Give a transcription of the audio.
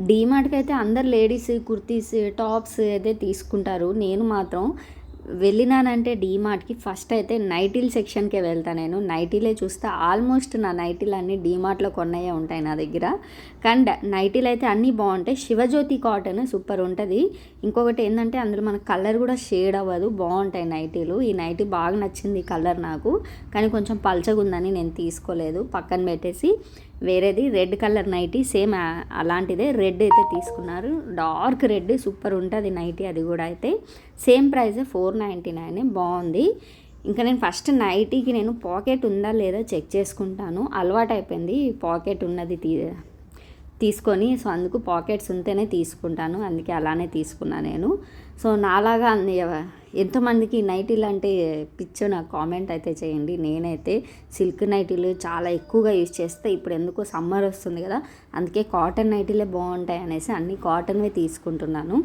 డీమార్ట్‌కి అయితే అందరు ladies kurtis, tops అయితే తీసుకుంటారు. నేను మాత్రం వెళ్ళినానంటే డీమార్ట్‌కి ఫస్ట్ అయితే నైటీల సెక్షన్‌కే వెళ్తా నేను. నైటీలే చూస్తా. ఆల్మోస్ట్ నా నైటీలన్నీ డీమార్ట్‌లో కొన్నయే ఉంటాయి నా దగ్గర. కానీ నైటీలు అయితే అన్నీ బాగుంటాయి. శివజ్యోతి కాటన్ సూపర్ ఉంటుంది. ఇంకొకటి ఏంటంటే అందులో మన కలర్ కూడా షేడ్ అవ్వదు. బాగుంటాయి నైటీలు. ఈ నైటీ బాగా నచ్చింది కలర్ నాకు. కానీ కొంచెం పల్చగా ఉందని నేను తీసుకోలేదు. పక్కన పెట్టేసి వేరేది రెడ్ కలర్ నైటీ సేమ్ అలాంటిదే రెడ్ అయితే తీసుకున్నారు. డార్క్ రెడ్ సూపర్ ఉంటుంది నైటీ. అది కూడా అయితే సేమ్ ప్రైస్ 499 బాగుంది. ఇంకా నేను ఫస్ట్ నైటీకి నేను పాకెట్ ఉందా లేదా చెక్ చేసుకుంటాను. అలవాటు అయిపోయింది పాకెట్ ఉన్నది తీసుకొని. సో అందుకు పాకెట్స్ ఉంటేనే తీసుకుంటాను. అందుకే అలానే తీసుకున్నా నేను. సో నాలాగా ఎంతమందికి నైటీలు అంటే పిచ్చో నాకు కామెంట్ అయితే చేయండి. నేనైతే సిల్క్ నైటీలు చాలా ఎక్కువగా యూజ్ చేస్తే ఇప్పుడు ఎందుకో సమ్మర్ వస్తుంది కదా, అందుకే కాటన్ నైటీలే బాగుంటాయి అనేసి అన్ని కాటన్వే తీసుకుంటున్నాను.